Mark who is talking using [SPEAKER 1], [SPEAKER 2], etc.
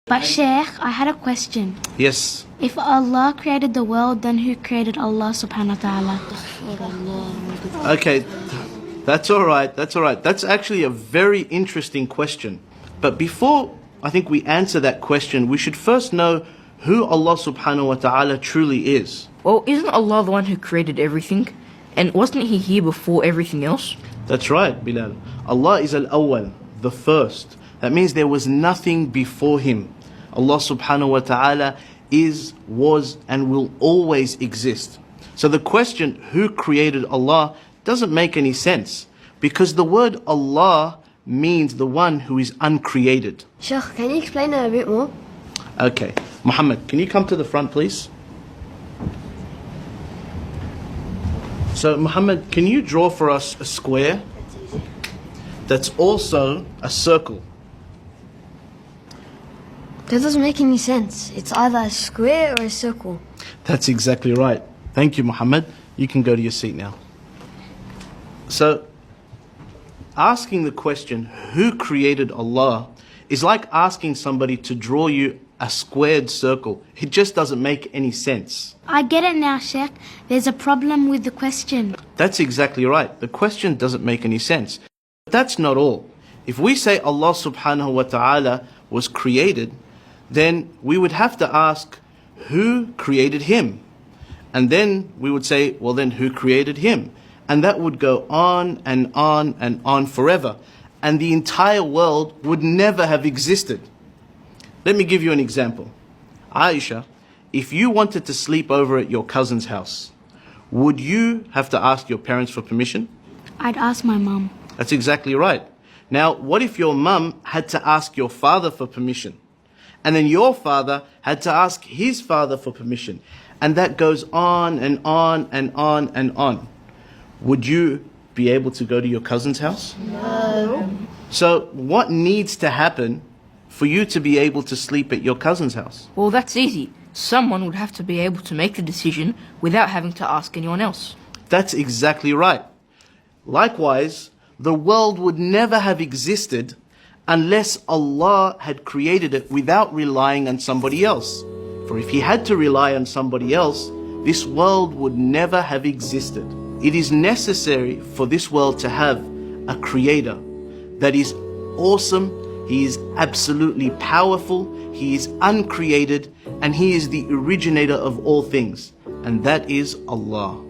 [SPEAKER 1] But Sheikh, I had a question.
[SPEAKER 2] Yes.
[SPEAKER 1] If Allah created the world, then who created Allah Subhana WataAllah?
[SPEAKER 2] Okay, that's all right. That's actually a very interesting question. But before I think we answer that question, we should first know who Allah Subhanahu WataAllah truly is.
[SPEAKER 3] Well, isn't Allah the one who created everything? And wasn't He here before everything else?
[SPEAKER 2] That's right, Bilal. Allah is al-awwal, the first. That means there was nothing before Him. Allah Subhanahu WataAllah is, was, and will always exist. So the question, who created Allah, doesn't make any sense, because the word Allah means the one who is uncreated.
[SPEAKER 4] Sheikh, can you explain that a bit more?
[SPEAKER 2] Okay, Muhammad, can you come to the front, please? So, Muhammad, can you draw for us a square that's also a circle?
[SPEAKER 4] That doesn't make any sense. It's either a square or a circle.
[SPEAKER 2] That's exactly right. Thank you, Muhammad. You can go to your seat now. So, asking the question, who created Allah, is like asking somebody to draw you a squared circle. It just doesn't make any sense.
[SPEAKER 1] I get it now, Sheikh. There's a problem with the question.
[SPEAKER 2] That's exactly right. The question doesn't make any sense. But that's not all. If we say Allah Subhanahu WataAllah was created, then we would have to ask, who created Him? And then we would say, well then, who created Him? And that would go on and on and on forever. And the entire world would never have existed. Let me give you an example. Aisha, if you wanted to sleep over at your cousin's house, would you have to ask your parents for permission?
[SPEAKER 1] I'd ask my mum.
[SPEAKER 2] That's exactly right. Now, what if your mum had to ask your father for permission? And then your father had to ask his father for permission. And that goes on and on and on and on. Would you be able to go to your cousin's house?
[SPEAKER 4] No.
[SPEAKER 2] So what needs to happen for you to be able to sleep at your cousin's house?
[SPEAKER 3] Well, that's easy. Someone would have to be able to make the decision without having to ask anyone else.
[SPEAKER 2] That's exactly right. Likewise, the world would never have existed unless Allah had created it without relying on somebody else. For if He had to rely on somebody else, this world would never have existed. It is necessary for this world to have a creator that is awesome, He is absolutely powerful, He is uncreated, and He is the originator of all things, and that is Allah.